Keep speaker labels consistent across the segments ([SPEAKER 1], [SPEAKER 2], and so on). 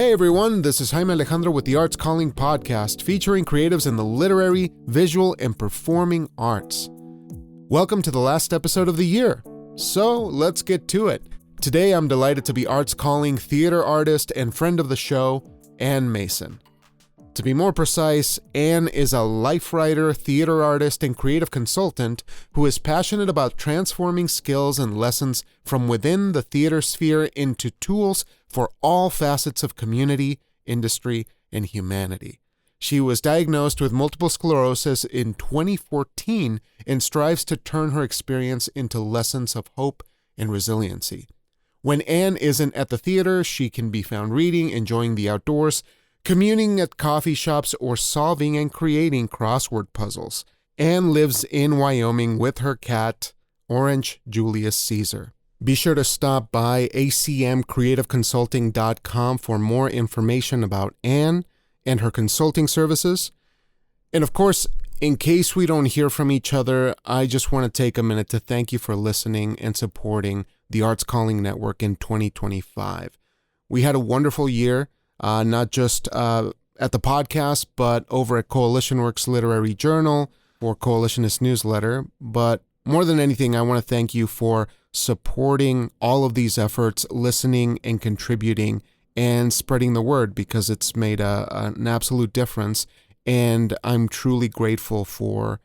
[SPEAKER 1] Hey everyone, this is Jaime Alejandro with the Arts Calling podcast, featuring creatives in the literary, visual, and performing arts. Welcome to the last episode of the year. So let's get to it. Today I'm delighted to be Arts Calling theater artist and friend of the show, Ann Mason. To be more precise, Ann is a life writer, theater artist, and creative consultant who is passionate about transforming skills and lessons from within the theater sphere into tools for all facets of community, industry, and humanity. She was diagnosed with multiple sclerosis in 2014 and strives to turn her experience into lessons of hope and resiliency. When Ann isn't at the theater, she can be found reading, enjoying the outdoors, communing at coffee shops, or solving and creating crossword puzzles. Ann lives in Wyoming with her cat, Orange Julius Caesar. Be sure to stop by acmcreativeconsulting.com for more information about Ann and her consulting services. And of course, in case we don't hear from each other, I just want to take a minute to thank you for listening and supporting the Arts Calling Network in 2025. We had a wonderful year. Not just at the podcast, but over at Coalition Works Literary Journal or Coalitionist Newsletter. But more than anything, I want to thank you for supporting all of these efforts, listening and contributing and spreading the word, because it's made an absolute difference. And I'm truly grateful for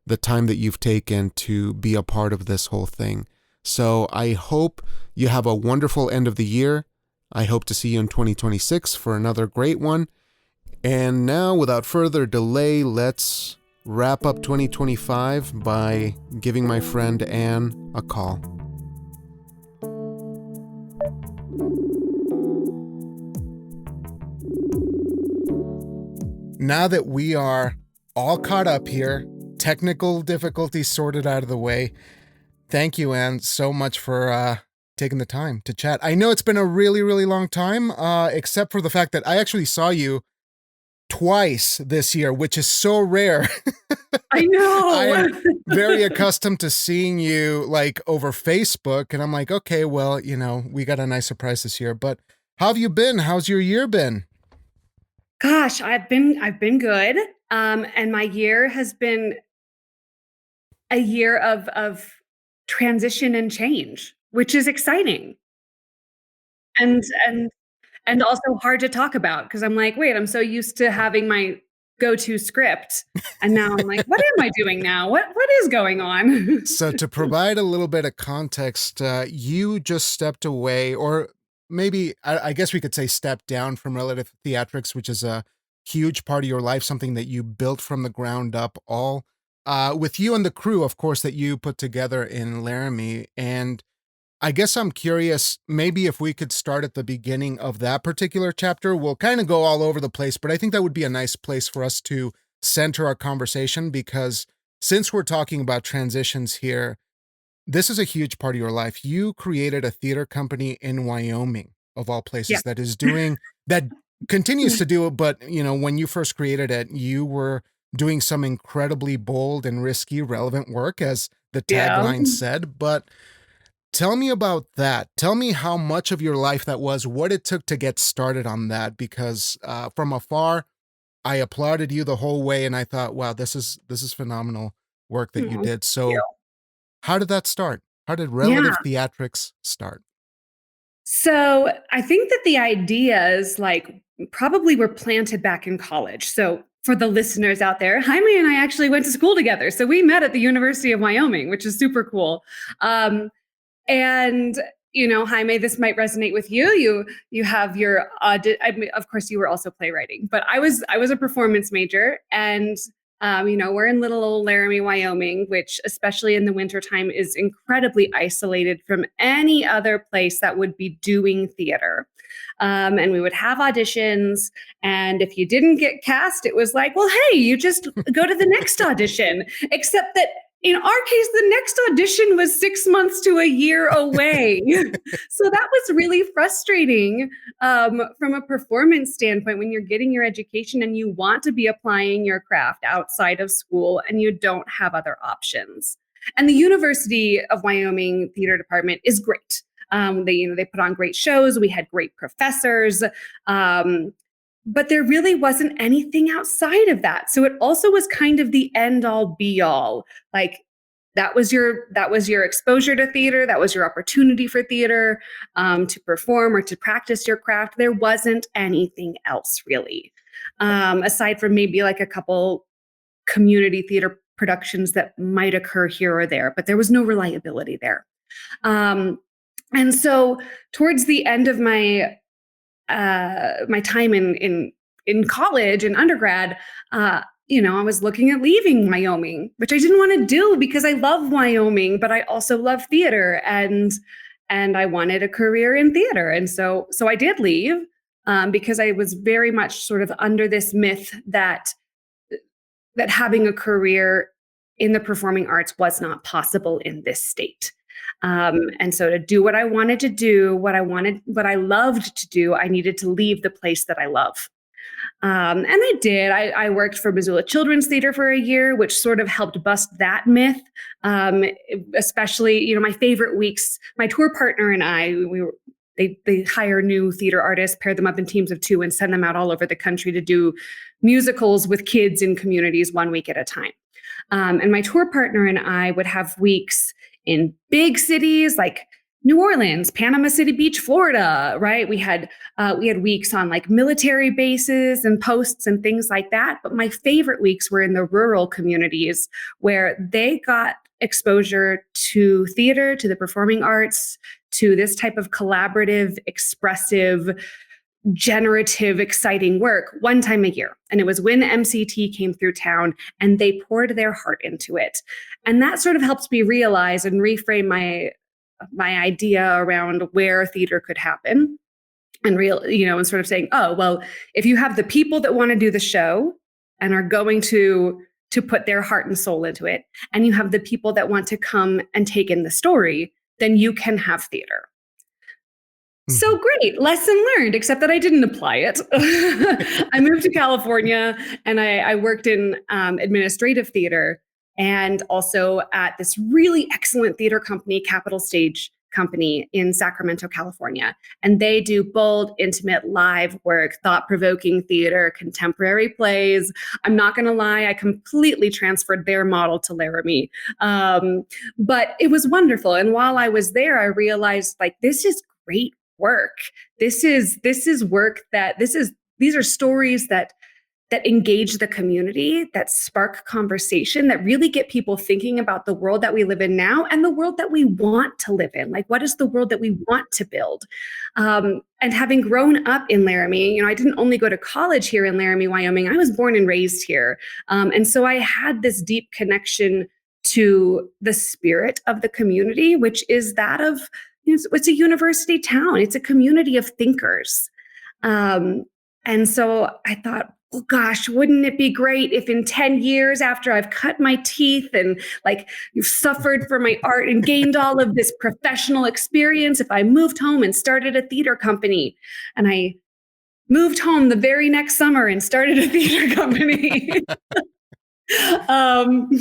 [SPEAKER 1] the time that you've taken to be a part of this whole thing. So I hope you have a wonderful end of the year. I hope to see you in 2026 for another great one. And now, without further delay, let's wrap up 2025 by giving my friend Ann a call. Now that we are all caught up here, technical difficulties sorted out of the way, thank you, Ann, so much for taking the time to chat. I know it's been a really, really long time, except for the fact that I actually saw you twice this year, which is so rare.
[SPEAKER 2] I know.
[SPEAKER 1] I am very accustomed to seeing you like over Facebook, and I'm like, okay, well, you know, we got a nice surprise this year. But how have you been? How's your year been?
[SPEAKER 2] Gosh, I've been good. And my year has been a year of transition and change, which is exciting. And also hard to talk about, because I'm like, wait, I'm so used to having my go-to script. And now I'm like, what am I doing now? What is going on?
[SPEAKER 1] So to provide a little bit of context, you just stepped away, or maybe I guess we could say stepped down from Relative Theatrics, which is a huge part of your life, something that you built from the ground up, all with you and the crew, of course, that you put together in Laramie. And I guess I'm curious, maybe if we could start at the beginning of that particular chapter. We'll kind of go all over the place, but I think that would be a nice place for us to center our conversation, because since we're talking about transitions here, this is a huge part of your life. You created a theater company in Wyoming, of all places,
[SPEAKER 2] Yeah.
[SPEAKER 1] that is doing, that continues to do it. But, you know, when you first created it, you were doing some incredibly bold and risky, relevant work, as the tagline said. But tell me about that. Tell me how much of your life that was, what it took to get started on that, because from afar, I applauded you the whole way, and I thought, wow, this is phenomenal work that you did. So how did that start? How did Relative Theatrics start?
[SPEAKER 2] So I think that the ideas probably were planted back in college. So for the listeners out there, Jaime and I actually went to school together. So we met at the University of Wyoming, which is super cool. And, you know, Jaime, this might resonate with you. You have your I mean, of course, you were also playwriting, but I was a performance major, and you know, we're in little old Laramie, Wyoming, which, especially in the wintertime, is incredibly isolated from any other place that would be doing theater. And we would have auditions, and if you didn't get cast, it was like, well, hey, you just go to the next audition, except that in our case, the next audition was 6 months to a year away. So that was really frustrating from a performance standpoint, when you're getting your education and you want to be applying your craft outside of school and you don't have other options. And the University of Wyoming Theater Department is great. They put on great shows. We had great professors. But there really wasn't anything outside of that. So it also was kind of the end all be all. Like that was your exposure to theater. That was your opportunity for theater, to perform or to practice your craft. There wasn't anything else really, aside from maybe like a couple community theater productions that might occur here or there, but there was no reliability there. And so towards the end of my time in college and undergrad, I was looking at leaving Wyoming, which I didn't want to do because I love Wyoming, but I also love theater and I wanted a career in theater. And so I did leave, because I was very much sort of under this myth that having a career in the performing arts was not possible in this state. And so to do what I wanted to do, what I loved to do, I needed to leave the place that I love. And I did. I worked for Missoula Children's Theater for a year, which sort of helped bust that myth. Especially, my favorite weeks, my tour partner and I, they hire new theater artists, pair them up in teams of 2 and send them out all over the country to do musicals with kids in communities 1 week at a time. And my tour partner and I would have weeks in big cities like New Orleans, Panama City Beach, Florida, right? We had weeks on like military bases and posts and things like that. But my favorite weeks were in the rural communities where they got exposure to theater, to the performing arts, to this type of collaborative, expressive, generative, exciting work 1 time a year. And it was when MCT came through town and they poured their heart into it. And that sort of helps me realize and reframe my idea around where theater could happen, and and sort of saying, oh, well, if you have the people that want to do the show and are going to put their heart and soul into it, and you have the people that want to come and take in the story, then you can have theater. So great, lesson learned, except that I didn't apply it. I moved to California and I worked in administrative theater, and also at this really excellent theater company, Capital Stage Company in Sacramento, California. And they do bold, intimate, live work, thought-provoking theater, contemporary plays. I'm not going to lie, I completely transferred their model to Laramie. But it was wonderful. And while I was there, I realized like, this is great work. This is work these are stories that engage the community, that spark conversation, that really get people thinking about the world that we live in now and the world that we want to live in. Like, what is the world that we want to build? And having grown up in Laramie, I didn't only go to college here in Laramie, Wyoming. I was born and raised here. And so I had this deep connection to the spirit of the community, which is that of, it's a university town. It's a community of thinkers. And so I thought, oh gosh, wouldn't it be great if in 10 years after I've cut my teeth and like you've suffered for my art and gained all of this professional experience, if I moved home and started a theater company? And I moved home the very next summer and started a theater company. And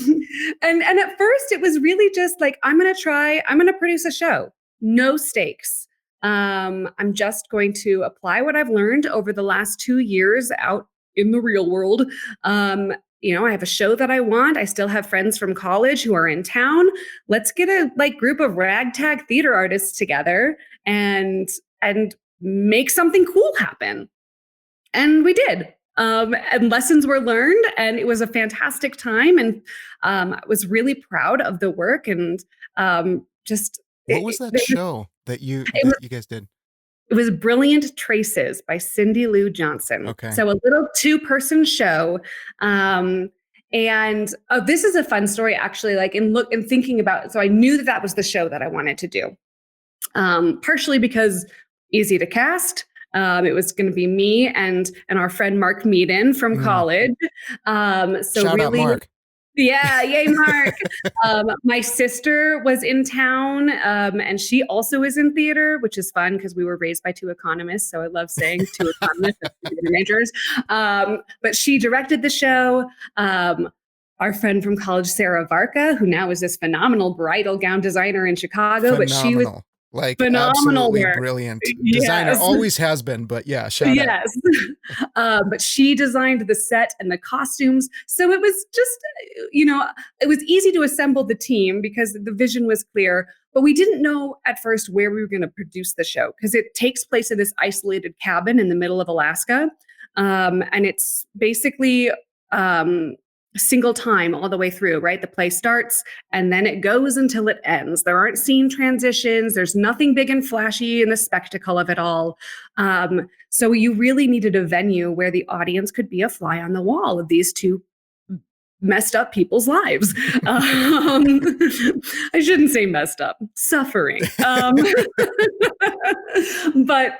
[SPEAKER 2] at first it was really just like, I'm going to produce a show, no stakes. I'm just going to apply what I've learned over the last 2 years out in the real world. I have a show that I want. I still have friends from college who are in town. Let's get a group of ragtag theater artists together and make something cool happen. And we did. And lessons were learned, and it was a fantastic time. And I was really proud of the work. And
[SPEAKER 1] what was that show that you guys did?
[SPEAKER 2] It was Brilliant Traces by Cindy Lou Johnson.
[SPEAKER 1] Okay.
[SPEAKER 2] So a little 2-person show. And this is a fun story, actually, in thinking about it. So I knew that was the show that I wanted to do. Partially because easy to cast. It was going to be me and our friend Mark Meaden from college.
[SPEAKER 1] Shout out Mark.
[SPEAKER 2] Yeah, yay, Mark. My sister was in town, and she also is in theater, which is fun because we were raised by 2 economists. So I love saying 2 economists, theater majors. But she directed the show. Our friend from college, Sarah Varka, who now is this phenomenal bridal gown designer in Chicago, but she was
[SPEAKER 1] Like
[SPEAKER 2] Phenomenal
[SPEAKER 1] absolutely
[SPEAKER 2] work.
[SPEAKER 1] brilliant designer.
[SPEAKER 2] Yes.
[SPEAKER 1] Always has been, but yeah, shout out.
[SPEAKER 2] Yes. But she designed the set and the costumes. So it was just, it was easy to assemble the team because the vision was clear. But we didn't know at first where we were going to produce the show because it takes place in this isolated cabin in the middle of Alaska. And it's basically single time all the way through, right? The play starts and then it goes until it ends. There aren't scene transitions. There's nothing big and flashy in the spectacle of it all. So you really needed a venue where the audience could be a fly on the wall of these two messed up people's lives. I shouldn't say messed up, suffering. But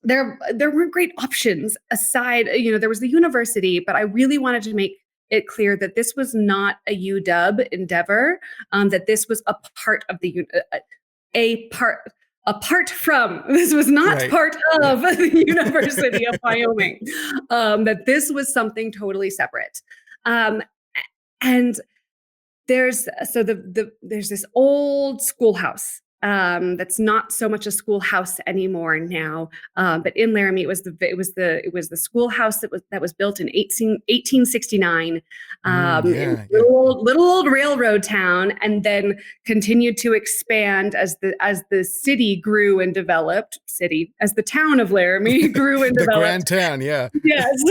[SPEAKER 2] there weren't great options aside. There was the university, but I really wanted to make it clear that this was not a UW endeavor, that this was a part of a part apart from, this was not
[SPEAKER 1] Right.
[SPEAKER 2] part of the University of Wyoming, that this was something totally separate. And there's there's this old schoolhouse that's not so much a schoolhouse anymore now, but in Laramie it was the schoolhouse that was built in 1869, in
[SPEAKER 1] Yeah.
[SPEAKER 2] little old railroad town, and then continued to expand as the city grew and developed. As the town of Laramie grew and
[SPEAKER 1] The
[SPEAKER 2] developed.
[SPEAKER 1] Grand Town, yeah.
[SPEAKER 2] Yes.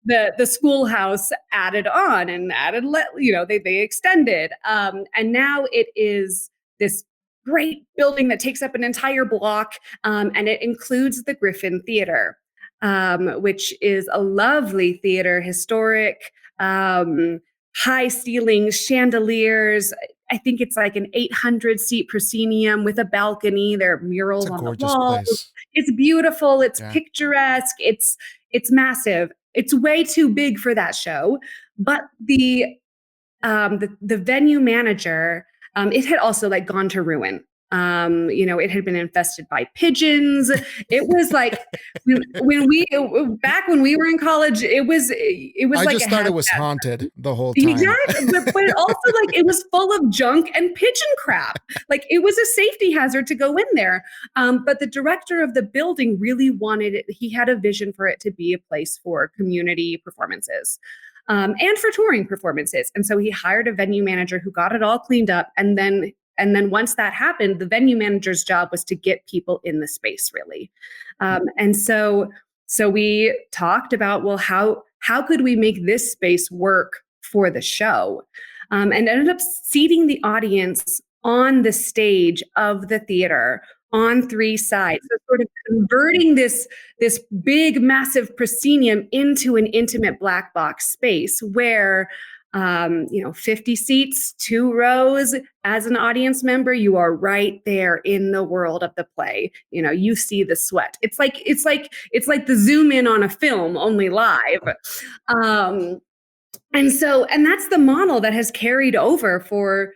[SPEAKER 2] The schoolhouse added on and they extended, and now it is this great building that takes up an entire block, and it includes the Griffin Theater, which is a lovely theater, historic, high ceilings, chandeliers. I think it's like an 800-seat proscenium with a balcony. There are murals
[SPEAKER 1] It's a
[SPEAKER 2] on the
[SPEAKER 1] gorgeous
[SPEAKER 2] walls.
[SPEAKER 1] place.
[SPEAKER 2] It's beautiful. It's
[SPEAKER 1] Yeah.
[SPEAKER 2] picturesque. It's massive. It's way too big for that show. But the venue manager, it had also like gone to ruin. It had been infested by pigeons. It was like back when we were in college, it was
[SPEAKER 1] I
[SPEAKER 2] like
[SPEAKER 1] just thought it was haunted the whole time.
[SPEAKER 2] Exactly, but it also like it was full of junk and pigeon crap. Like it was a safety hazard to go in there. But the director of the building really wanted it. He had a vision for it to be a place for community performances, and for touring performances. And so he hired a venue manager who got it all cleaned up. And then once that happened, the venue manager's job was to get people in the space, really. And so we talked about, well, how could we make this space work for the show? And ended up seating the audience on the stage of the theater on three sides. So sort of converting this big, massive proscenium into an intimate black box space where 50 seats, 2 rows. As an audience member, you are right there in the world of the play. You see the sweat. It's like the zoom in on a film, only live. And that's the model that has carried over for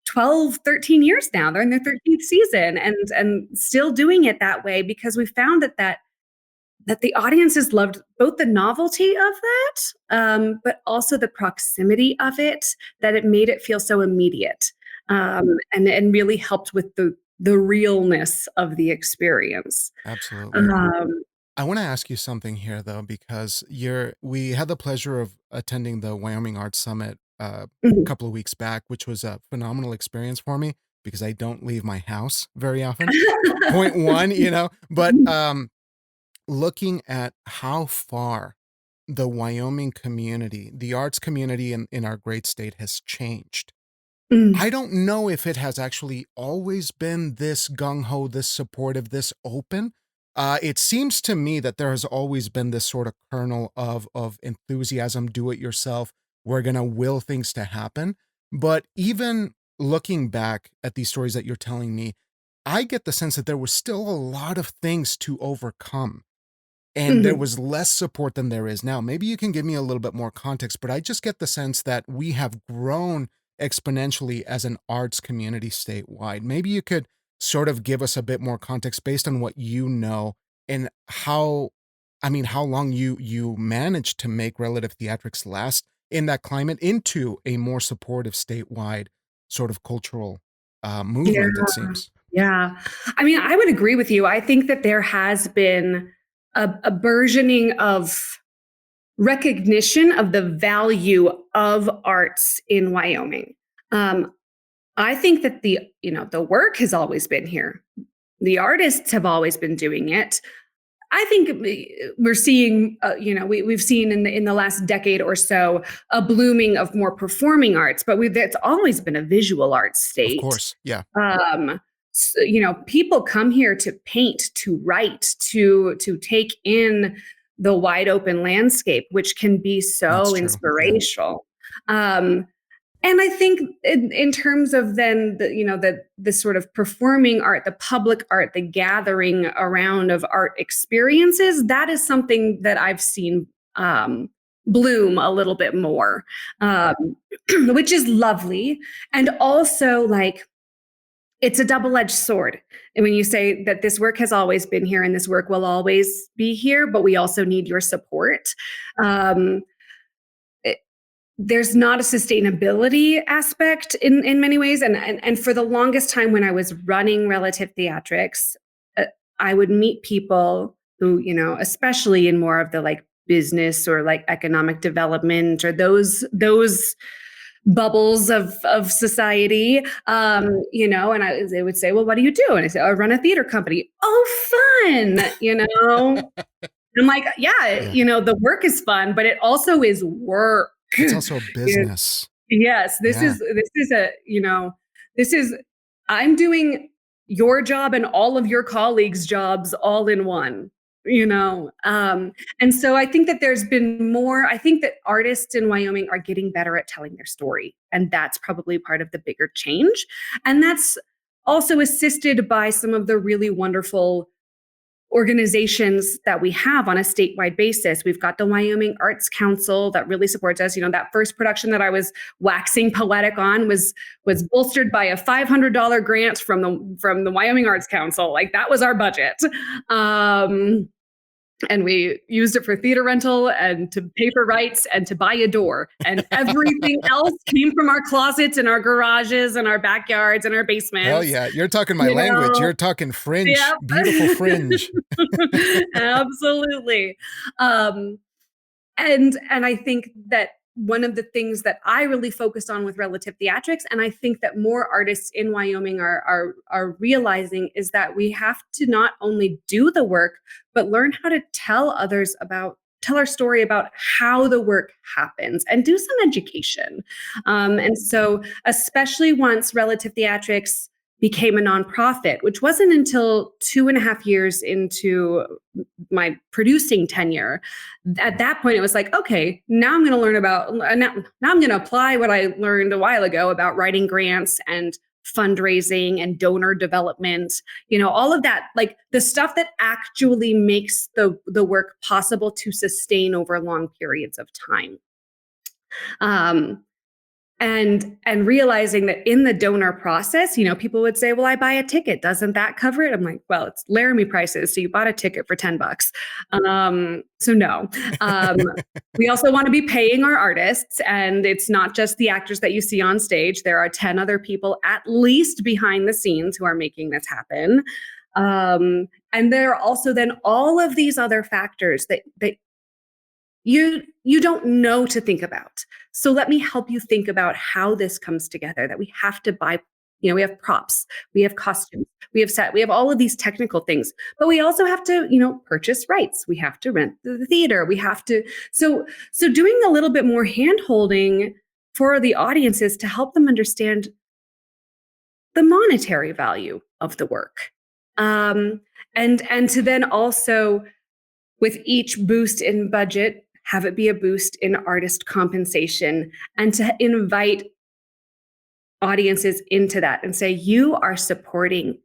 [SPEAKER 2] 12, 13 years now. They're in their 13th season and still doing it that way, because we found that the audiences loved both the novelty of that, but also the proximity of it, that it made it feel so immediate, and really helped with the realness of the experience.
[SPEAKER 1] Absolutely. I want to ask you something here, though, because we had the pleasure of attending the Wyoming Arts Summit a
[SPEAKER 2] Mhm.
[SPEAKER 1] couple of weeks back, which was a phenomenal experience for me because I don't leave my house very often. Point one, but looking at how far the Wyoming community, the arts community in our great state has changed.
[SPEAKER 2] Mm.
[SPEAKER 1] I don't know if it has actually always been this gung-ho, this supportive, this open. It seems to me that there has always been this sort of kernel of enthusiasm, do it yourself. We're going to will things to happen. But even looking back at these stories that you're telling me, I get the sense that there was still a lot of things to overcome. And there
[SPEAKER 2] Mhm.
[SPEAKER 1] was less support than there is now. Maybe you can give me a little bit more context, but I just get the sense that we have grown exponentially as an arts community statewide. Maybe you could sort of give us a bit more context based on what you know and how long you managed to make Relative Theatrics last in that climate into a more supportive statewide sort of cultural
[SPEAKER 2] Yeah.
[SPEAKER 1] movement, it seems.
[SPEAKER 2] Yeah. I mean, I would agree with you. I think that there has been a burgeoning of recognition of the value of arts in Wyoming. Um, I think that the work has always been here. The artists have always been doing it. I think we're seeing, we've seen in the last decade or so a blooming of more performing arts, but it's always been a visual arts
[SPEAKER 1] Of
[SPEAKER 2] state.
[SPEAKER 1] course. Yeah.
[SPEAKER 2] People come here to paint, to write, to take in the wide open landscape, which can be
[SPEAKER 1] That's
[SPEAKER 2] so
[SPEAKER 1] true. Yeah.
[SPEAKER 2] inspirational. And I think in terms of then the sort of performing art, the public art, the gathering around of art experiences, that is something that I've seen bloom a little bit more, which is lovely. And also, like, it's a double-edged sword. And when you say that this work has always been here and this work will always be here, but we also need your support. Um, there's not a sustainability aspect in many ways. And for the longest time when I was running Relative Theatrics, I would meet people who, especially in more of the like business or like economic development or those bubbles of society, and they would say, well, what do you do? And I say, oh, I run a theater company. Oh, fun, I'm like, yeah, the work is fun, but it also is work.
[SPEAKER 1] It's also a business.
[SPEAKER 2] Yes, this is I'm doing your job and all of your colleagues' jobs all in one, and so I think that there's been more. I think that artists in Wyoming are getting better at telling their story, and that's probably part of the bigger change. And that's also assisted by some of the really wonderful organizations that we have on a statewide basis. We've got the Wyoming Arts Council that really supports us. That first production that I was waxing poetic on was bolstered by a $500 grant from the Wyoming Arts Council. Like, that was our budget. And we used it for theater rental and to pay for rights and to buy a door. And everything else came from our closets and our garages and our backyards and our basements.
[SPEAKER 1] Hell yeah. You're talking my language. You're talking fringe. Yep. Beautiful fringe.
[SPEAKER 2] Absolutely. And I think that one of the things that I really focused on with Relative Theatrics, and I think that more artists in Wyoming are realizing, is that we have to not only do the work, but learn how to tell our story about how the work happens and do some education. And so, especially once Relative Theatrics became a nonprofit, which wasn't until 2.5 years into my producing tenure. At that point, it was like, okay, now I'm going to learn now I'm going to apply what I learned a while ago about writing grants and fundraising and donor development, all of that, like the stuff that actually makes the work possible to sustain over long periods of time. And realizing that in the donor process, people would say, well, I buy a ticket. Doesn't that cover it? I'm like, well, it's Laramie prices. So you bought a ticket for $10. So no. We also want to be paying our artists. And it's not just the actors that you see on stage. There are 10 other people at least behind the scenes who are making this happen. And there are also then all of these other factors that you don't know to think about. So let me help you think about how this comes together, that we have to buy, we have props, we have costumes, we have set, we have all of these technical things, but we also have to, purchase rights. We have to rent the theater. We have to, so doing a little bit more hand-holding for the audiences to help them understand the monetary value of the work. And to then also, with each boost in budget, have it be a boost in artist compensation, and to invite audiences into that and say, you are supporting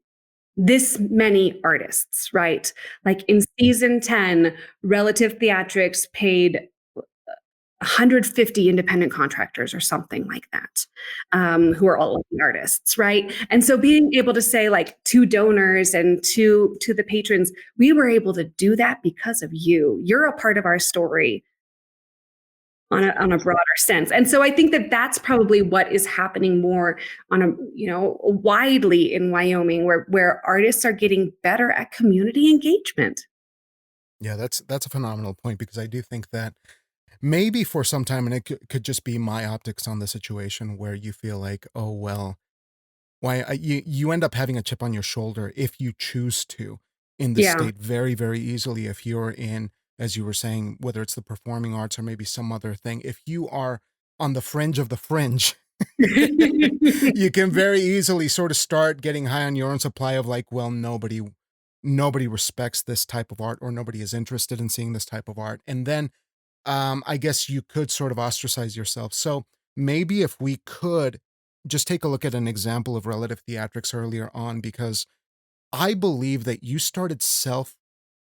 [SPEAKER 2] this many artists, right? Like in season 10, Relative Theatrics paid 150 independent contractors or something like that, who are all artists, right? And so being able to say, like, to donors and to the patrons, we were able to do that because of you. You're a part of our story. on a broader sense. And so I think that that's probably what is happening more on a, widely in Wyoming, where artists are getting better at community engagement.
[SPEAKER 1] Yeah, that's a phenomenal point, because I do think that maybe for some time, and it could just be my optics on the situation, where you feel like, oh well, you end up having a chip on your shoulder if you choose to in the
[SPEAKER 2] Yeah.
[SPEAKER 1] state very, very easily. If you're in, as you were saying, whether it's the performing arts or maybe some other thing, if you are on the fringe of the fringe, you can very easily sort of start getting high on your own supply of like, well, nobody respects this type of art, or nobody is interested in seeing this type of art. And then I guess you could sort of ostracize yourself. So maybe if we could just take a look at an example of relative theatrics earlier on, because I believe that you started self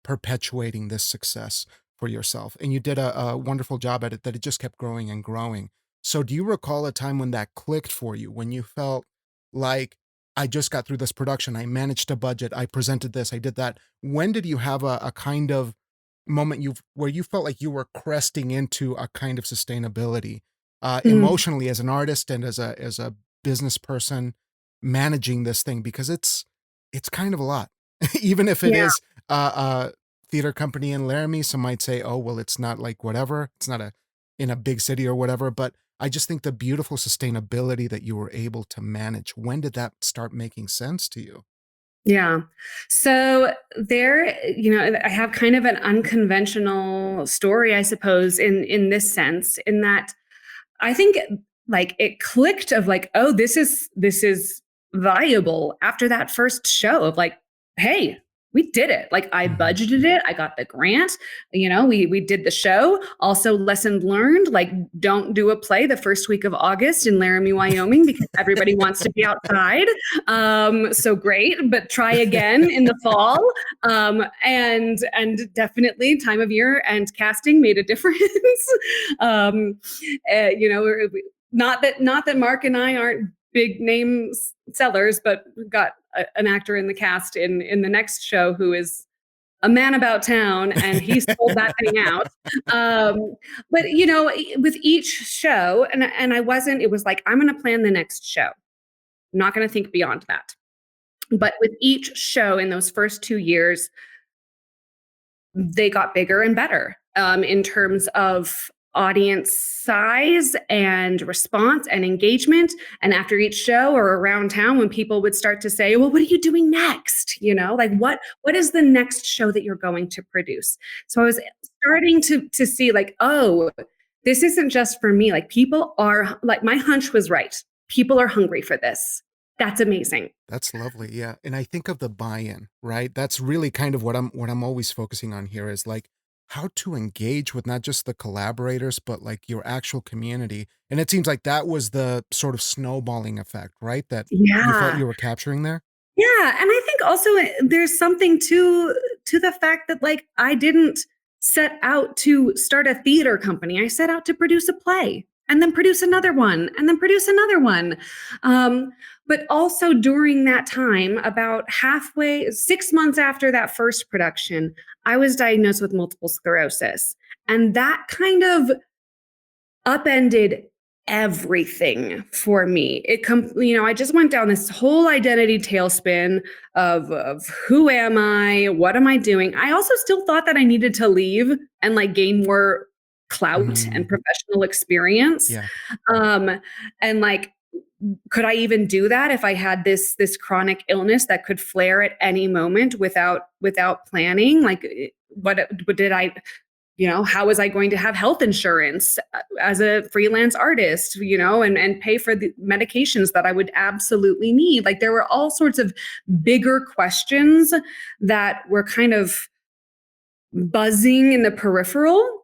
[SPEAKER 1] perpetuating this success for yourself, and you did a wonderful job at it, that it just kept growing and growing. So do you recall a time when that clicked for you, when you felt like, I just got through this production, I managed a budget, I presented this, I did that? When did you have a kind of moment where you felt like you were cresting into a kind of sustainability,
[SPEAKER 2] Mm,
[SPEAKER 1] emotionally, as an artist and as a business person managing this thing? Because it's kind of a lot. Even if it
[SPEAKER 2] yeah.
[SPEAKER 1] is a theater company in Laramie, some might say, oh, well, it's not like whatever. It's not in a big city or whatever. But I just think the beautiful sustainability that you were able to manage, when did that start making sense to you?
[SPEAKER 2] Yeah. So there, I have kind of an unconventional story, I suppose, in this sense, in that I think like it clicked of like, oh, this is viable after that first show of like, hey, we did it. Like I
[SPEAKER 1] Mhm.
[SPEAKER 2] budgeted it, I got the grant, we did the show. Also, lesson learned, like don't do a play the first week of August in Laramie, Wyoming, because everybody wants to be outside. So great, but try again in the fall. And definitely time of year and casting made a difference. um, not that Mark and I aren't big name sellers, but we've got an actor in the cast in the next show who is a man about town, and he sold that thing out. But with each show, and I wasn't. It was like I'm going to plan the next show. I'm not going to think beyond that. But with each show in those first 2 years, they got bigger and better in terms of audience size and response and engagement. And after each show or around town, when people would start to say, well, what are you doing next? Like what is the next show that you're going to produce? So I was starting to see like, oh, this isn't just for me. Like people are like, my hunch was right. People are hungry for this. That's amazing.
[SPEAKER 1] That's lovely. Yeah. And I think of the buy-in, right? That's really kind of what I'm always focusing on here, is like how to engage with not just the collaborators, but like your actual community. And it seems like that was the sort of snowballing effect, right? That you felt
[SPEAKER 2] Yeah.
[SPEAKER 1] you were capturing there.
[SPEAKER 2] Yeah, and I think also there's something to the fact that like I didn't set out to start a theater company. I set out to produce a play and then produce another one and then produce another one. Um, but also during that time, about halfway, 6 months after that first production, I was diagnosed with multiple sclerosis. And that kind of upended everything for me. I just went down this whole identity tailspin of who am I? What am I doing? I also still thought that I needed to leave and like gain more clout and
[SPEAKER 1] Mm,
[SPEAKER 2] professional experience.
[SPEAKER 1] yeah.
[SPEAKER 2] Um, and like, could I even do that if I had this chronic illness that could flare at any moment without planning? Like, what did I how was I going to have health insurance as a freelance artist, and pay for the medications that I would absolutely need? Like there were all sorts of bigger questions that were kind of buzzing in the peripheral,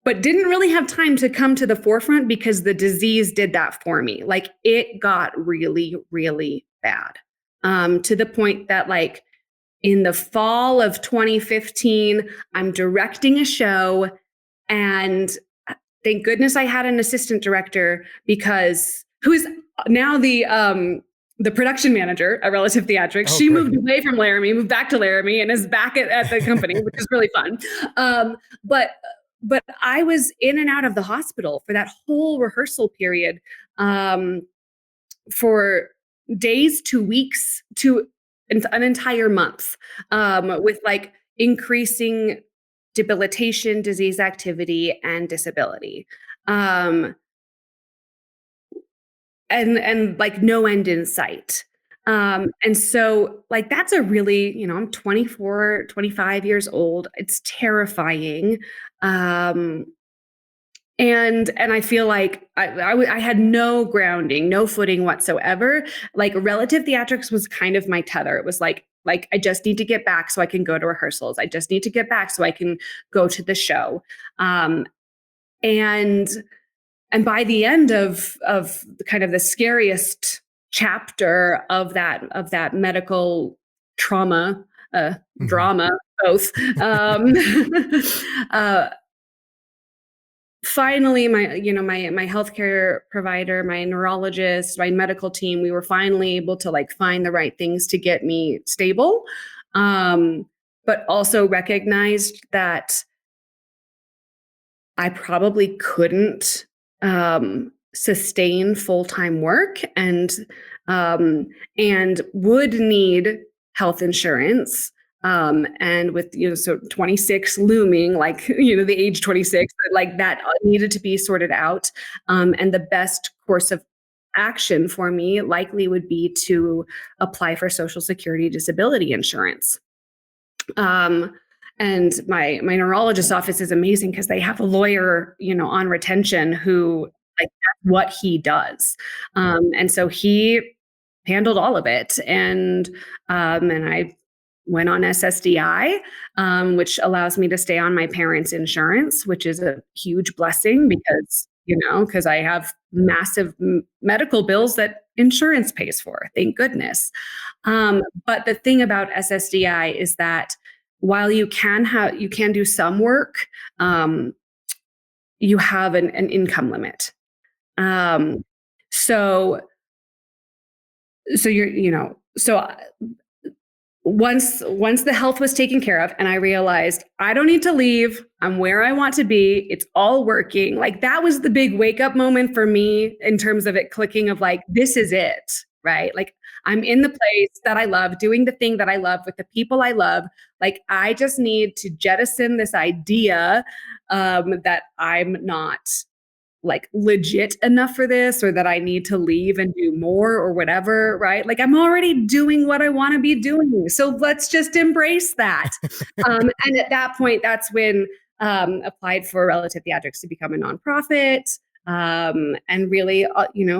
[SPEAKER 2] but didn't really have time to come to the forefront because the disease did that for me. Like it got really, really bad, to the point that like in the fall of 2015, I'm directing a show, and thank goodness I had an assistant director because who is now the production manager at Relative Theatrics.
[SPEAKER 1] Oh,
[SPEAKER 2] She
[SPEAKER 1] great.
[SPEAKER 2] moved away from Laramie, moved back to Laramie, and is back at the company, which is really fun. But but I was in and out of the hospital for that whole rehearsal period, for days to weeks to an entire month, with like increasing debilitation, disease activity, and disability. Um, and like no end in sight. And so like that's a really, I'm 24, 25 years old. It's terrifying. Um, and I feel like I had no grounding, no footing whatsoever. Like relative theatrics was kind of my tether. It was like I just need to get back so I can go to rehearsals. I just need to get back so I can go to the show. Um, and and by the end of kind of the scariest chapter of that medical trauma,
[SPEAKER 1] Mhm.
[SPEAKER 2] drama, both, uh, finally my healthcare provider, my neurologist, my medical team, we were finally able to like find the right things to get me stable, um, but also recognized that I probably couldn't sustain full-time work, um, and would need health insurance. And with so 26 looming, like the age 26, like that needed to be sorted out. And the best course of action for me likely would be to apply for Social Security disability insurance. Um, and my neurologist office is amazing because they have a lawyer, on retention who like that's what he does. And so he handled all of it. And I went on SSDI, which allows me to stay on my parents' insurance, which is a huge blessing because I have massive medical bills that insurance pays for. Thank goodness. But the thing about SSDI is that while you can do some work, um, you have an income limit. Um, so so you're you know so once the health was taken care of and I realized I don't need to leave, I'm where I want to be, it's all working, like that was the big wake up moment for me in terms of it clicking of like this is it, right? Like I'm in the place that I love, doing the thing that I love with the people I love. Like I just need to jettison this idea that I'm not like legit enough for this or that I need to leave and do more or whatever, right? Like I'm already doing what I want to be doing. So let's just embrace that. And at that point, that's when applied for Relative Theatrics to become a nonprofit. And really,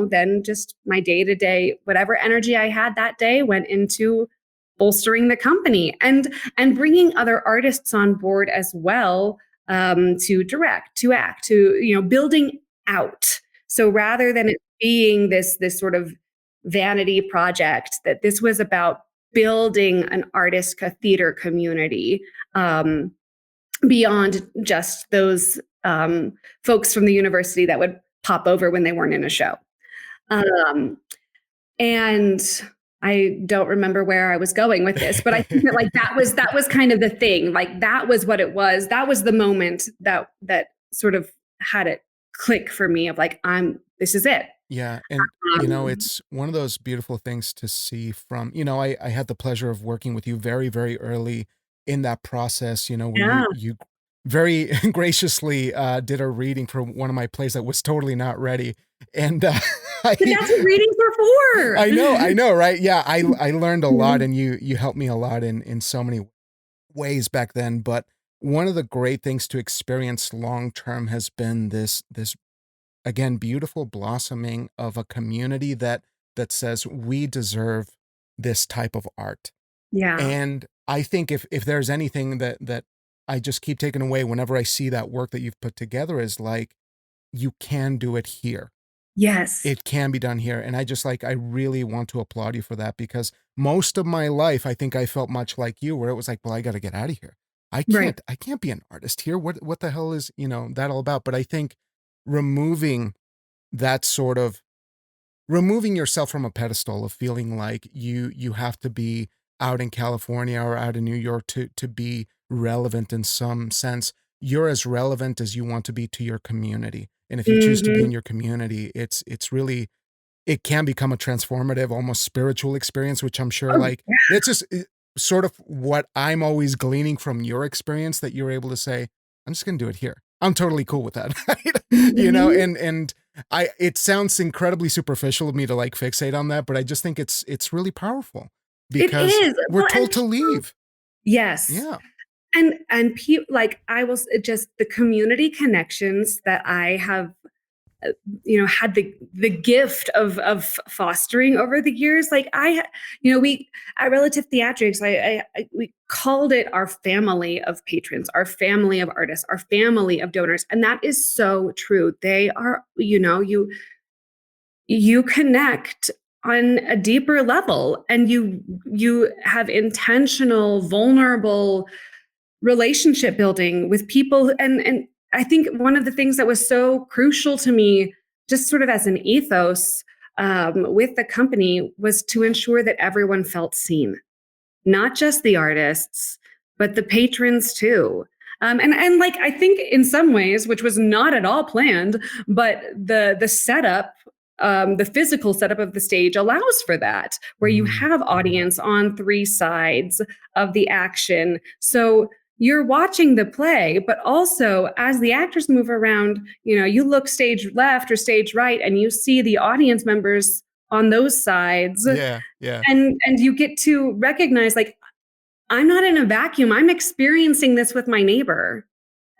[SPEAKER 2] then just my day to day, whatever energy I had that day went into bolstering the company and bringing other artists on board as well, to direct, to act, to building out. So rather than it being this sort of vanity project, that this was about building an artist theater community, beyond just those folks from the university that would pop over when they weren't in a show. Um, and I don't remember where I was going with this, but I think that like that was kind of the thing. Like that was what it was. That was the moment that sort of had it click for me of like this is it.
[SPEAKER 1] Yeah, and,
[SPEAKER 2] Um,
[SPEAKER 1] it's one of those beautiful things to see from I had the pleasure of working with you very, very early in that process, where
[SPEAKER 2] yeah.
[SPEAKER 1] you very graciously, did a reading for one of my plays that was totally not ready, and,
[SPEAKER 2] But
[SPEAKER 1] I
[SPEAKER 2] that's what readings are
[SPEAKER 1] I
[SPEAKER 2] for.
[SPEAKER 1] know, right? Yeah, I learned a lot,
[SPEAKER 2] Mhm.
[SPEAKER 1] and you helped me a lot in so many ways back then, but one of the great things to experience long term has been this again, beautiful blossoming of a community that says we deserve this type of art.
[SPEAKER 2] Yeah.
[SPEAKER 1] And I think if there's anything that I just keep taking away whenever I see that work that you've put together is like, you can do it here.
[SPEAKER 2] Yes.
[SPEAKER 1] It can be done here. And I really want to applaud you for that because most of my life, I think I felt much like you, where it was like, well, I got to get out of here.
[SPEAKER 2] Right.
[SPEAKER 1] I can't be an artist here. What the hell is, that all about? But I think removing that sort of removing yourself from a pedestal of feeling like you have to be out in California or out in New York to be relevant in some sense. you're as relevant as you want to be to your community. And if you choose to be in
[SPEAKER 2] Mhm.
[SPEAKER 1] your community, it's really, it can become a transformative, almost spiritual experience, which I'm sure,
[SPEAKER 2] Oh,
[SPEAKER 1] like, it's just sort of what I'm always gleaning from your experience, that you're able to say, I'm just going to do it here. I'm totally cool with that. Right?
[SPEAKER 2] mhm.
[SPEAKER 1] And it sounds incredibly superficial of me to like fixate on that, but I just think it's really powerful
[SPEAKER 2] It
[SPEAKER 1] because
[SPEAKER 2] is.
[SPEAKER 1] we're
[SPEAKER 2] Well, and
[SPEAKER 1] told to
[SPEAKER 2] people
[SPEAKER 1] leave.
[SPEAKER 2] yes.
[SPEAKER 1] Yeah.
[SPEAKER 2] And like I was just the community connections that I have had the gift of fostering over the years. Like we at Relative Theatrics, we called it our family of patrons, our family of artists, our family of donors, and that is so true. They are, you connect on a deeper level, and you have intentional, vulnerable relationship building with people. And I think one of the things that was so crucial to me, just sort of as an ethos, with the company, was to ensure that everyone felt seen, not just the artists, but the patrons too. And like I think in some ways, which was not at all planned, but the setup, the physical setup of the stage allows for that, where you
[SPEAKER 1] Mm,
[SPEAKER 2] have audience on three sides of the action. So you're watching the play, but also as the actors move around, you look stage left or stage right, and you see the audience members on those sides,
[SPEAKER 1] yeah. Yeah.
[SPEAKER 2] and you get to recognize, like, I'm not in a vacuum. I'm experiencing this with my neighbor,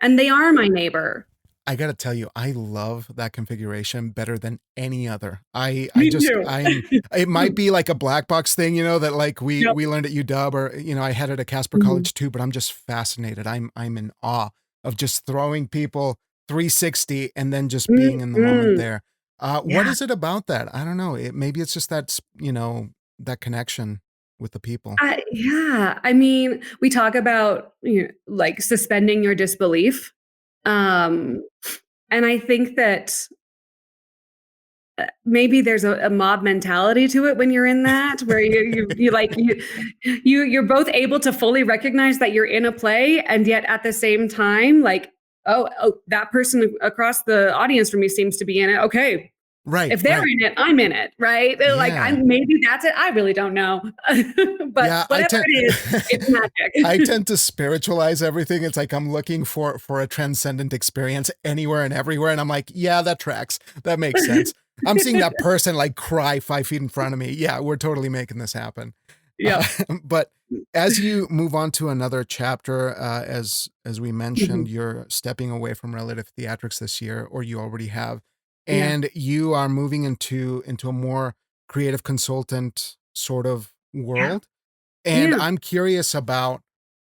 [SPEAKER 2] and they are my neighbor.
[SPEAKER 1] I gotta tell you, I love that configuration better than any other. I
[SPEAKER 2] Me
[SPEAKER 1] just
[SPEAKER 2] too.
[SPEAKER 1] I'm it might be like a black box thing, that like we
[SPEAKER 2] Yep.
[SPEAKER 1] we learned at UW, or I had it at Casper
[SPEAKER 2] Mhm.
[SPEAKER 1] College too, but I'm just fascinated. I'm in awe of just throwing people 360 and then just being in the moment
[SPEAKER 2] Mhm.
[SPEAKER 1] there. What
[SPEAKER 2] Yeah.
[SPEAKER 1] is it about that? I don't know. Maybe it's just that connection with the people.
[SPEAKER 2] Yeah. I mean, we talk about, like suspending your disbelief. Um, and I think that maybe there's a mob mentality to it when you're in that, where you're both able to fully recognize that you're in a play, and yet at the same time, like, oh, that person across the audience from me seems to be in it. Okay,
[SPEAKER 1] Right,
[SPEAKER 2] if they're
[SPEAKER 1] right.
[SPEAKER 2] in it, I'm in it, right? They're like,
[SPEAKER 1] Yeah.
[SPEAKER 2] I'm maybe that's it. I really don't know, but
[SPEAKER 1] Yeah, I
[SPEAKER 2] whatever
[SPEAKER 1] tend
[SPEAKER 2] it is, it's
[SPEAKER 1] I
[SPEAKER 2] magic.
[SPEAKER 1] tend to spiritualize everything. It's like I'm looking for a transcendent experience anywhere and everywhere, and I'm like, yeah, that tracks. That makes sense. I'm seeing that person like cry 5 feet in front of me. Yeah, we're totally making this happen. Uh,
[SPEAKER 2] Yep.
[SPEAKER 1] but as you move on to another chapter, as we mentioned,
[SPEAKER 2] Mhm.
[SPEAKER 1] you're stepping away from Relative Theatrics this year, or you already have,
[SPEAKER 2] Yeah.
[SPEAKER 1] and you are moving into a more creative consultant sort of
[SPEAKER 2] Yeah.
[SPEAKER 1] world. And
[SPEAKER 2] Yeah.
[SPEAKER 1] I'm curious about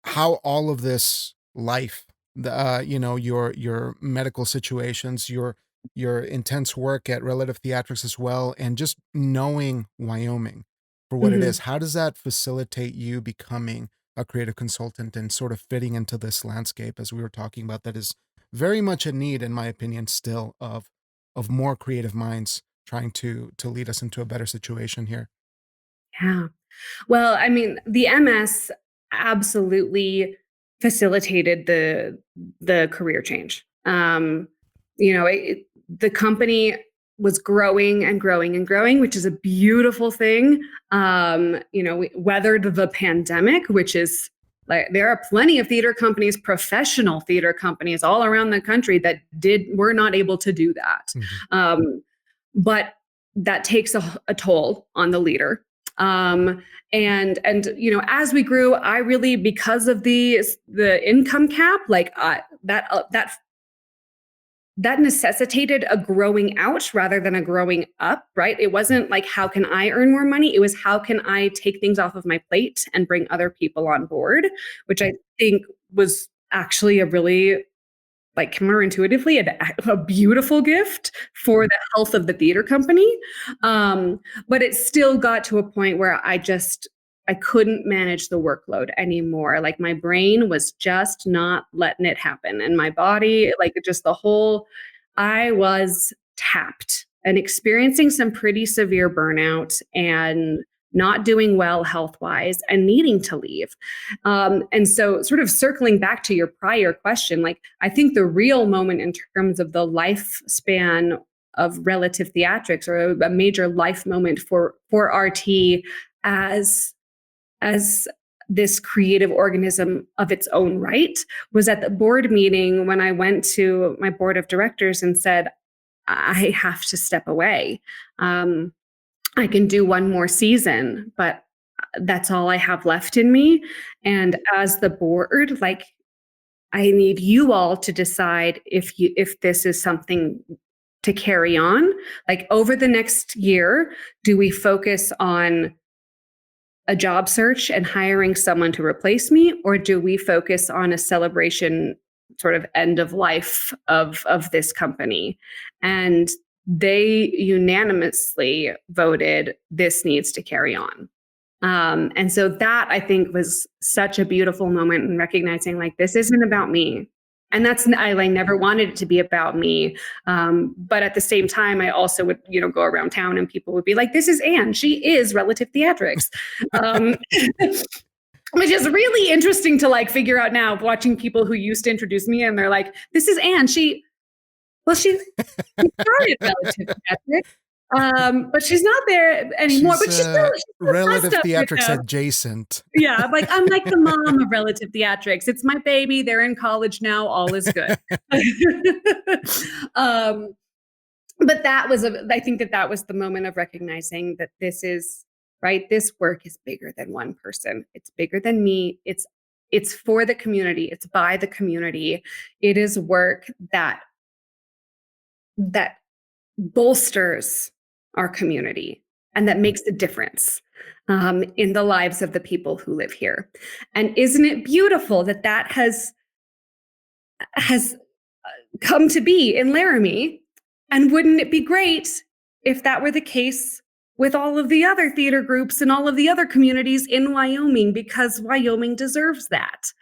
[SPEAKER 1] how all of this life, your medical situations, your intense work at Relative Theatrics as well, and just knowing Wyoming for what it is,
[SPEAKER 2] Mhm.
[SPEAKER 1] how does that facilitate you becoming a creative consultant and sort of fitting into this landscape, as we were talking about, that is very much a need, in my opinion, still of more creative minds trying to lead us into a better situation here.
[SPEAKER 2] Yeah. Well, I mean, the MS absolutely facilitated the career change. The company was growing and growing and growing, which is a beautiful thing. We weathered the pandemic, which is like there are plenty of theater companies, professional theater companies all around the country that were not able to do that.
[SPEAKER 1] Mhm.
[SPEAKER 2] Um, but that takes a toll on the leader. Um, and as we grew, I really, because of the income cap, like that necessitated a growing out rather than a growing up, right? It wasn't like, how can I earn more money? It was, how can I take things off of my plate and bring other people on board, which I think was actually a really, like, counterintuitively a beautiful gift for the health of the theater company. But it still got to a point where I couldn't manage the workload anymore. Like, my brain was just not letting it happen. And my body, like, just I was tapped and experiencing some pretty severe burnout. And not doing well health-wise and needing to leave. And so sort of circling back to your prior question, like I think the real moment in terms of the lifespan of relative theatrics, or a major life moment for RT as this creative organism of its own right, was at the board meeting when I went to my board of directors and said, I have to step away. I can do one more season, but that's all I have left in me. And as the board, like, I need you all to decide if this is something to carry on. Like, over the next year, do we focus on a job search and hiring someone to replace me, or do we focus on a celebration, sort of end of life of this company? And they unanimously voted, this needs to carry on. And so that, I think, was such a beautiful moment in recognizing, like, this isn't about me. And I like never wanted it to be about me. But at the same time, I also would, go around town and people would be like, this is Anne. She is Relative Theatrics. Which is really interesting to like figure out now, watching people who used to introduce me and they're like, this is Anne. She started Relative Theatrics. But she's not there anymore. But she's still
[SPEAKER 1] Relative Theatrics adjacent.
[SPEAKER 2] Yeah, like I'm like the mom of Relative Theatrics. It's my baby. They're in college now. All is good. But I think that was the moment of recognizing that this is right. This work is bigger than one person. It's bigger than me. It's for the community. It's by the community. It is work that bolsters our community and that makes a difference in the lives of the people who live here. And isn't it beautiful that has come to be in Laramie? And wouldn't it be great if that were the case with all of the other theater groups and all of the other communities in Wyoming, because Wyoming deserves that.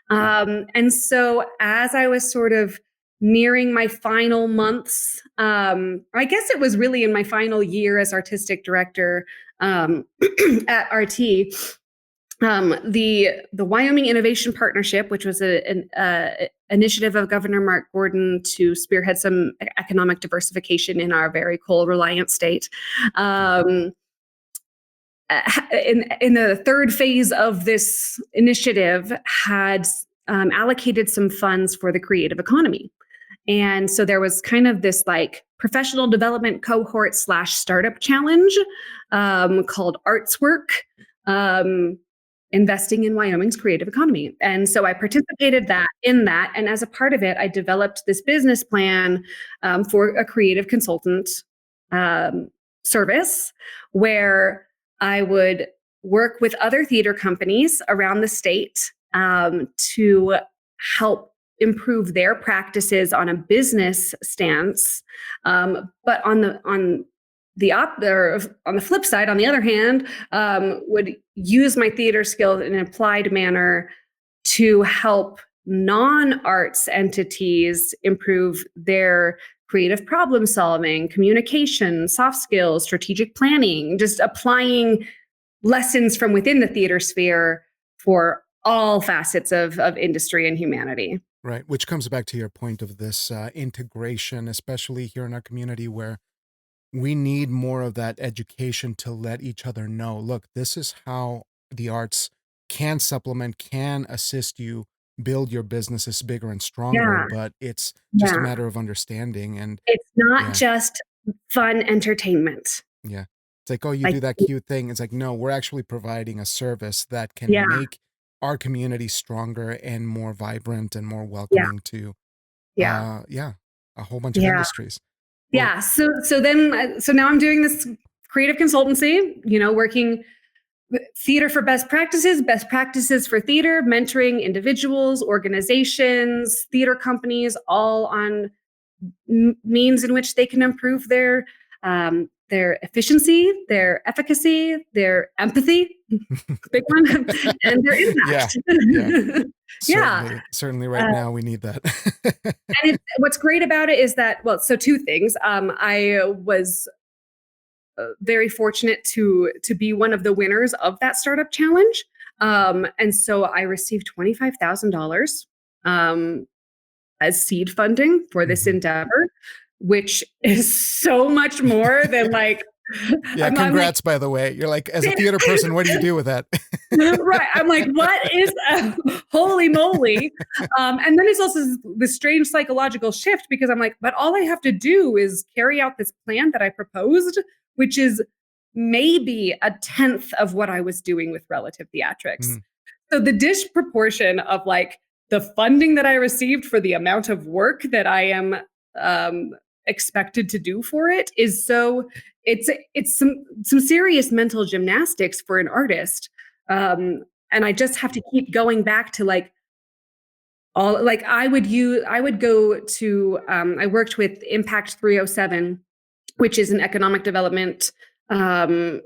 [SPEAKER 2] And so as I was sort of nearing my final months, I guess it was really in my final year as artistic director at RT, the Wyoming Innovation Partnership, which was an initiative of Governor Mark Gordon to spearhead some economic diversification in our very coal-reliant state. In the third phase of this initiative, had allocated some funds for the creative economy. And so there was kind of this like professional development cohort / startup challenge called Arts Work, investing in Wyoming's creative economy. And so I participated in that. And as a part of it, I developed this business plan for a creative consultant service where I would work with other theater companies around the state to help improve their practices on a business stance. But on the flip side, on the other hand, would use my theater skills in an applied manner to help non-arts entities improve their creative problem solving, communication, soft skills, strategic planning, just applying lessons from within the theater sphere for all facets of industry and humanity.
[SPEAKER 1] Right, which comes back to your point of this integration, especially here in our community, where we need more of that education to let each other know, look, this is how the arts can supplement, can assist you build your businesses bigger and stronger, but it's just a matter of understanding. And
[SPEAKER 2] it's not just fun entertainment.
[SPEAKER 1] Yeah. It's like, oh, you do that cute thing. It's like, no, we're actually providing a service that can make our community stronger and more vibrant and more welcoming to, a whole bunch of industries.
[SPEAKER 2] Well, so now I'm doing this creative consultancy, working theater for best practices for theater, mentoring individuals, organizations, theater companies, all on means in which they can improve their efficiency, their efficacy, their empathy, big one, and their impact.
[SPEAKER 1] Certainly right now we need that.
[SPEAKER 2] And what's great about it is that, so two things. I was very fortunate to be one of the winners of that startup challenge. And so I received $25,000 as seed funding for this endeavor, which is so much more than like.
[SPEAKER 1] Yeah, congrats, by the way. You're like, as a theater person, what do you do with that?
[SPEAKER 2] Right. I'm like, what is holy moly? And then it's also this strange psychological shift because I'm like, but all I have to do is carry out this plan that I proposed, which is maybe a tenth of what I was doing with Relative Theatrics. So the disproportion of like the funding that I received for the amount of work that I am expected to do for it is so it's some serious mental gymnastics for an artist. And I just have to keep going back to like all like I would go to I worked with Impact 307, which is an economic development wing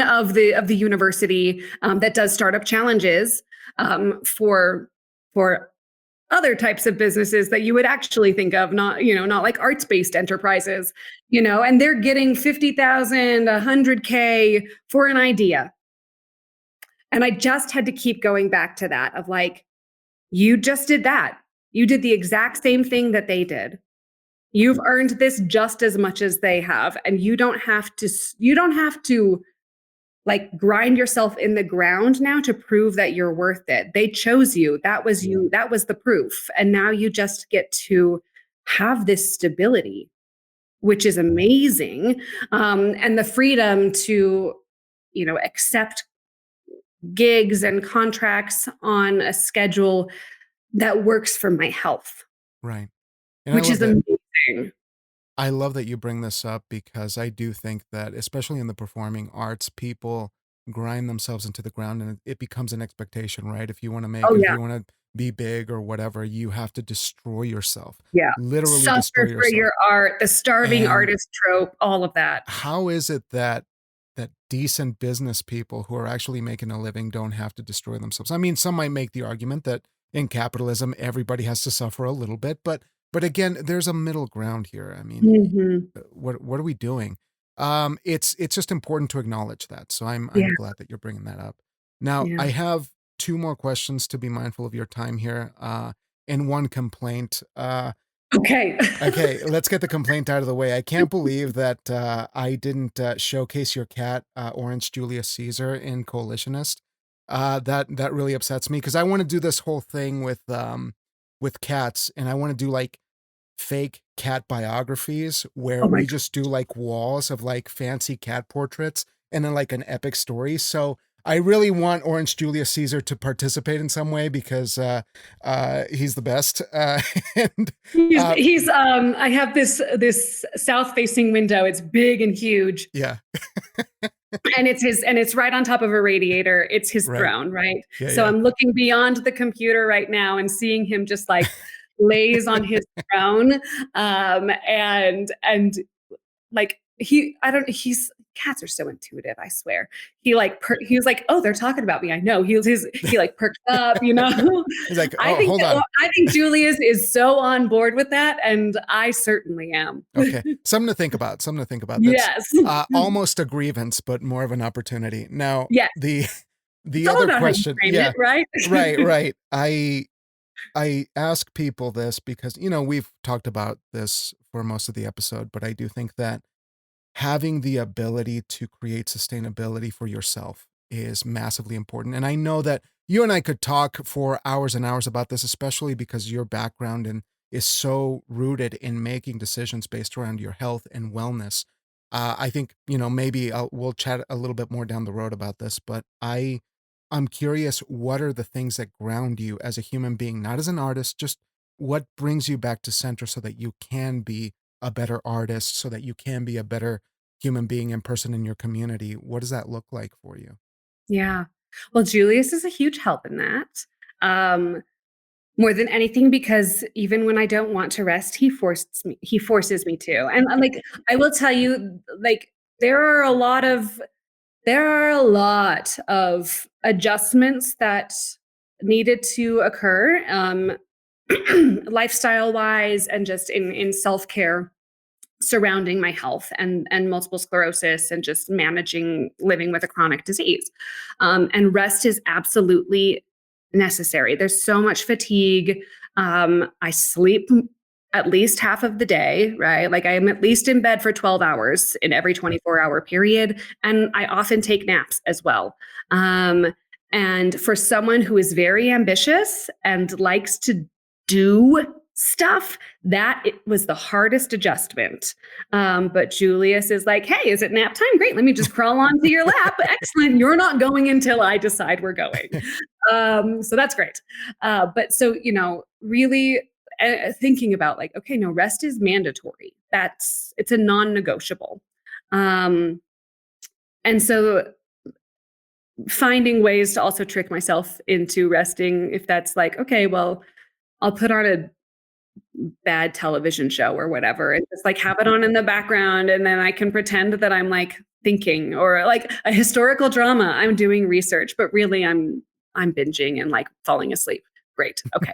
[SPEAKER 2] of the university that does startup challenges for other types of businesses that you would actually think of, not like arts-based enterprises, and they're getting 50,000, 100K for an idea. And I just had to keep going back to that of like, you just did that. You did the exact same thing that they did. You've earned this just as much as they have. And you don't have to like grind yourself in the ground now to prove that you're worth it. They chose you. That was you. That was the proof. And now you just get to have this stability, which is amazing. And the freedom to, accept gigs and contracts on a schedule that works for my health.
[SPEAKER 1] Right.
[SPEAKER 2] Which is amazing.
[SPEAKER 1] I love that you bring this up because I do think that, especially in the performing arts, people grind themselves into the ground and it becomes an expectation, right? If you want to make it, if you want to be big or whatever, you have to destroy yourself.
[SPEAKER 2] Yeah.
[SPEAKER 1] Literally
[SPEAKER 2] suffer
[SPEAKER 1] destroy yourself.
[SPEAKER 2] For your art, the starving artist trope, all of that.
[SPEAKER 1] How is it that decent business people who are actually making a living don't have to destroy themselves? I mean, some might make the argument that in capitalism, everybody has to suffer a little bit, but again, there's a middle ground here. I mean, what are we doing? It's just important to acknowledge that. So I'm glad that you're bringing that up. Now, I have two more questions to be mindful of your time here, and one complaint.
[SPEAKER 2] Okay,
[SPEAKER 1] let's get the complaint out of the way. I can't believe that I didn't showcase your cat, Orange Julius Caesar, in Coalitionist. That really upsets me because I want to do this whole thing with cats, and I want to do like fake cat biographies where we just do like walls of like fancy cat portraits and then like an epic story. So I really want Orange Julius Caesar to participate in some way because he's the best. And
[SPEAKER 2] he's I have this south facing window. It's big and huge.
[SPEAKER 1] Yeah.
[SPEAKER 2] And it's right on top of a radiator. It's his throne, right? So I'm looking beyond the computer right now and seeing him just like lays on his throne. And like cats are so intuitive, I swear. He was like, oh, they're talking about me. I know. He like perked up,
[SPEAKER 1] He's like, oh, hold on.
[SPEAKER 2] I think Julius is so on board with that, and I certainly am.
[SPEAKER 1] Okay. Something to think about. That's,
[SPEAKER 2] yes.
[SPEAKER 1] Almost a grievance, but more of an opportunity. Now, the
[SPEAKER 2] it's
[SPEAKER 1] other question.
[SPEAKER 2] It, right?
[SPEAKER 1] Right. I ask people this because, we've talked about this for most of the episode, but I do think that having the ability to create sustainability for yourself is massively important. And I know that you and I could talk for hours and hours about this, especially because your background is so rooted in making decisions based around your health and wellness. I think, maybe we'll chat a little bit more down the road about this, but I'm curious, what are the things that ground you as a human being, not as an artist, just what brings you back to center so that you can be a better artist, so that you can be a better human being and person in your community? What does that look like for you?
[SPEAKER 2] Yeah. Well, Julius is a huge help in that. More than anything, because even when I don't want to rest, he forces me to. And like, I will tell you, like, there are a lot of adjustments that needed to occur, lifestyle wise and just in self-care. surrounding my health and multiple sclerosis and just managing living with a chronic disease. And rest is absolutely necessary. There's so much fatigue. I sleep at least half of the day, right? Like I am at least in bed for 12 hours in every 24-hour period. And I often take naps as well. And for someone who is very ambitious and likes to do stuff, that it was the hardest adjustment. But Julius is like, hey, is it nap time? Great. Let me just crawl onto your lap. Excellent. You're not going until I decide we're going. So that's great. But so, really thinking about like, okay, no, rest is mandatory. It's a non-negotiable. And so finding ways to also trick myself into resting, if that's like, okay, well, I'll put on a bad television show or whatever and just like have it on in the background, and then I can pretend that I'm like thinking, or like a historical drama, I'm doing research, but really I'm binging and like falling asleep. Great. Okay.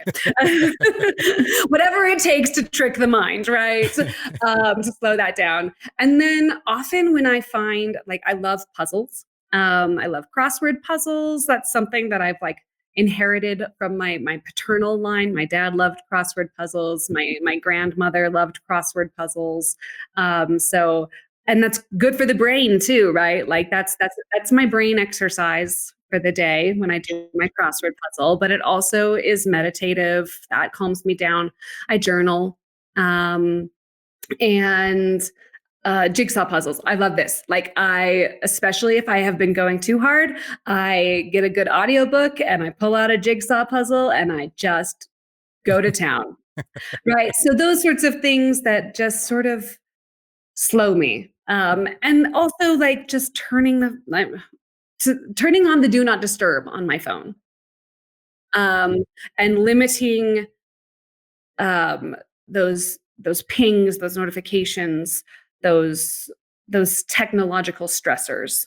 [SPEAKER 2] Whatever it takes to trick the mind, right? To slow that down. And then often when I find, like, I love puzzles. I love crossword puzzles. That's something that I've like inherited from my paternal line. My dad loved crossword puzzles. My grandmother loved crossword puzzles. So, and that's good for the brain too, right? Like that's my brain exercise for the day when I do my crossword puzzle, but it also is meditative. That calms me down. I journal. And jigsaw puzzles. I love this. Like especially if I have been going too hard, I get a good audiobook and I pull out a jigsaw puzzle and I just go to town. Right. So those sorts of things that just sort of slow me. And also like just turning on the do not disturb on my phone. And limiting those pings, those notifications, those technological stressors,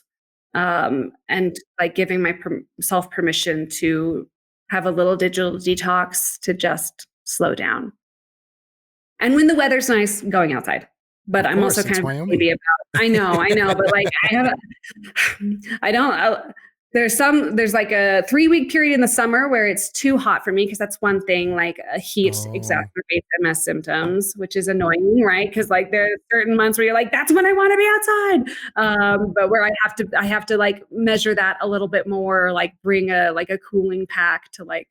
[SPEAKER 2] and like giving myself permission to have a little digital detox to just slow down. And when the weather's nice, going outside. But I'm also kind of
[SPEAKER 1] Wyoming.
[SPEAKER 2] baby about. I know, but like I don't. There's like a 3-week period in the summer where it's too hot for me, because that's one thing, like a heat exacerbates MS symptoms, which is annoying, right? Because like there are certain months where you're like, that's when I want to be outside. But where I have to like measure that a little bit more, like bring a cooling pack to like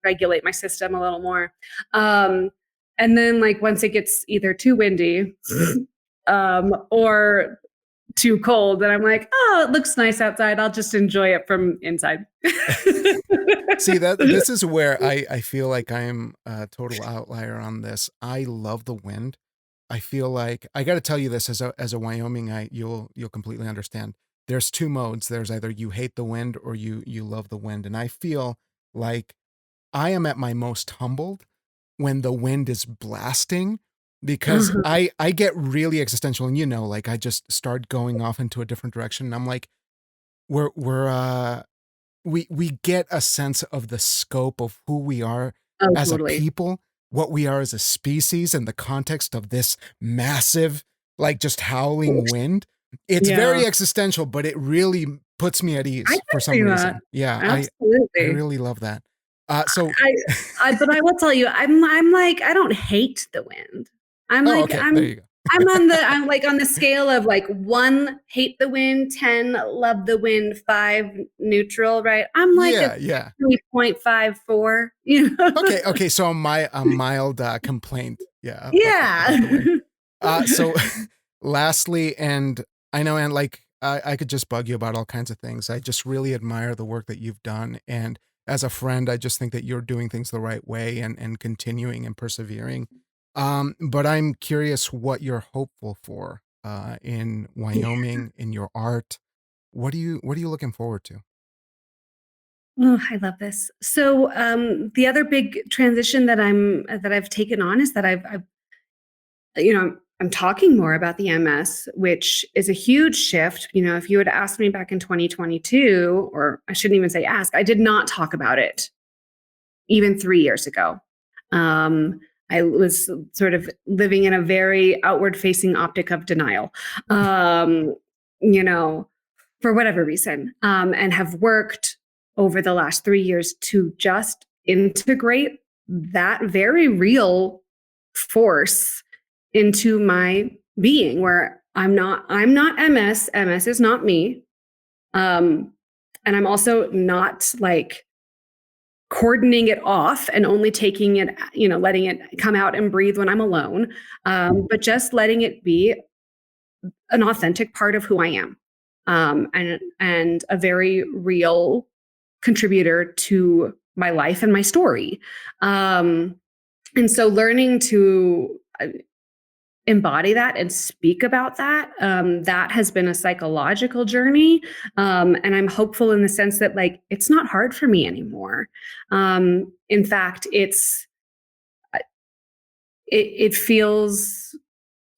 [SPEAKER 2] regulate my system a little more. And then like once it gets either too windy or too cold, and I'm like, oh, it looks nice outside, I'll just enjoy it from inside.
[SPEAKER 1] See, this is where I feel like I'm a total outlier on this. I love the wind. I feel like I got to tell you this, as a Wyoming, you'll completely understand. There's two modes. There's either you hate the wind or you love the wind. And I feel like I am at my most humbled when the wind is blasting, because I get really existential, and like I just start going off into a different direction. And I'm like, we get a sense of the scope of who we are as
[SPEAKER 2] totally.
[SPEAKER 1] a people, what we are as a species in the context of this massive, like just howling wind. It's very existential, but it really puts me at ease for some reason. Yeah,
[SPEAKER 2] absolutely.
[SPEAKER 1] I really love that. So,
[SPEAKER 2] but I will tell you, I'm like, I don't hate the wind. I'm like,
[SPEAKER 1] okay, there you go.
[SPEAKER 2] I'm like on the scale of like 1, hate the wind, 10, love the wind, 5, neutral, right? I'm like a 3.54,
[SPEAKER 1] Okay. So a mild complaint. Yeah.
[SPEAKER 2] Yeah.
[SPEAKER 1] So lastly, and I know, and like, I could just bug you about all kinds of things. I just really admire the work that you've done. And as a friend, I just think that you're doing things the right way and continuing and persevering. But I'm curious what you're hopeful for in Wyoming, in your art. What are you looking forward to?
[SPEAKER 2] Oh, I love this. So the other big transition that I've taken on is that I'm talking more about the MS, which is a huge shift. If you had asked me back in 2022, or I shouldn't even say ask, I did not talk about it even 3 years ago. I was sort of living in a very outward-facing optic of denial, you know, for whatever reason, and have worked over the last 3 years to just integrate that very real force into my being, where I'm not MS. MS is not me. And I'm also not like cordoning it off and only taking it, letting it come out and breathe when I'm alone, but just letting it be an authentic part of who I am, and a very real contributor to my life and my story. And so learning to embody that and speak about that, that has been a psychological journey. And I'm hopeful in the sense that like, it's not hard for me anymore. In fact, it feels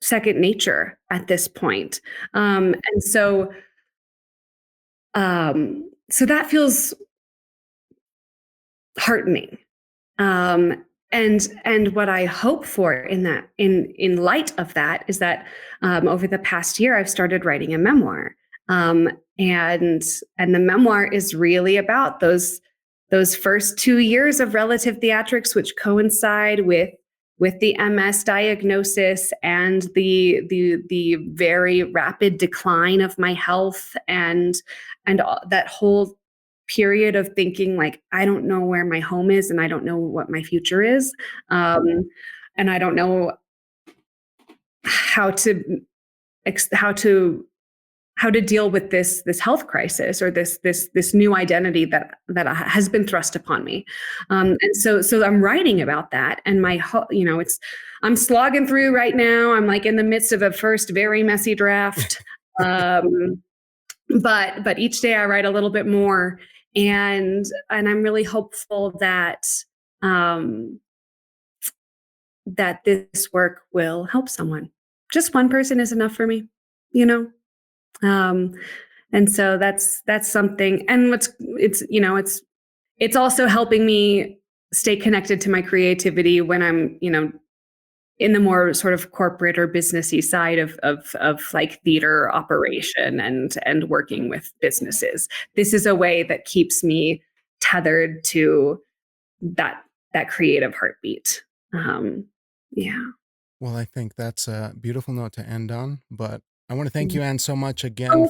[SPEAKER 2] second nature at this point. And so that feels heartening. And what I hope for in light of that is that over the past year, I've started writing a memoir, and the memoir is really about those first 2 years of relative theatrics, which coincide with the MS diagnosis and the very rapid decline of my health, and that whole period of thinking like, I don't know where my home is and I don't know what my future is. And I don't know how to deal with this health crisis or this new identity that has been thrust upon me. And so I'm writing about that, and I'm slogging through right now. I'm like in the midst of a first very messy draft. But each day I write a little bit more, and I'm really hopeful that that this work will help someone. Just one person is enough for me, and so that's something. And it's also helping me stay connected to my creativity when I'm, in the more sort of corporate or businessy side of like theater operation and working with businesses. This is a way that keeps me tethered to that creative heartbeat. Yeah.
[SPEAKER 1] Well, I think that's a beautiful note to end on, but I want to thank you, Anne, so much again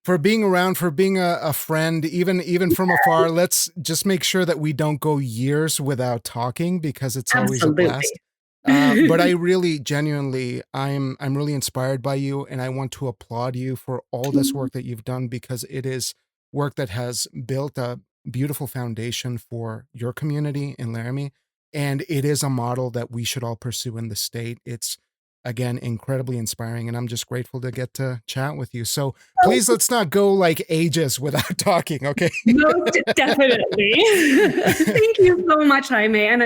[SPEAKER 1] for being around, for being a friend, even from afar. Let's just make sure that we don't go years without talking, because it's always a blast. But I really, genuinely, I'm really inspired by you, and I want to applaud you for all this work that you've done, because it is work that has built a beautiful foundation for your community in Laramie, and it is a model that we should all pursue in the state. It's, again, incredibly inspiring, and I'm just grateful to get to chat with you. So please, let's not go like ages without talking, okay?
[SPEAKER 2] Most definitely. Thank you so much, Jaime. And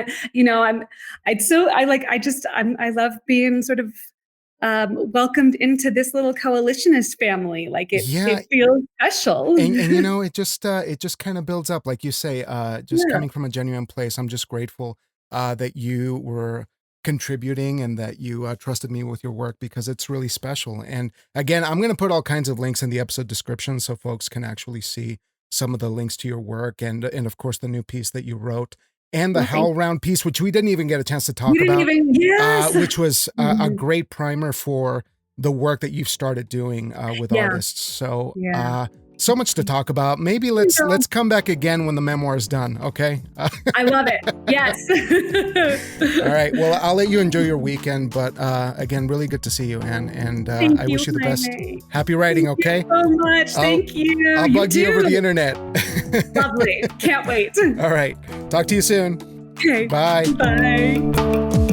[SPEAKER 2] I love being sort of welcomed into this little coalitionist family. Like it feels special.
[SPEAKER 1] And it just kind of builds up, like you say, coming from a genuine place. I'm just grateful that you were contributing and that you trusted me with your work, because it's really special. And again, I'm going to put all kinds of links in the episode description so folks can actually see some of the links to your work, and of course the new piece that you wrote, and the HowlRound piece, which we didn't even get a chance to talk about, which was a great primer for the work that you've started doing with artists. So so much to talk about. Maybe let's come back again when the memoir is done, okay?
[SPEAKER 2] I love it. Yes.
[SPEAKER 1] All right. Well, I'll let you enjoy your weekend, but again, really good to see you, Anne, and I wish you the best. Happy writing, okay?
[SPEAKER 2] Thank you so much. Thank you.
[SPEAKER 1] I'll bug you over the internet.
[SPEAKER 2] Lovely. Can't wait.
[SPEAKER 1] All right. Talk to you soon.
[SPEAKER 2] Okay.
[SPEAKER 1] Bye.
[SPEAKER 2] Bye.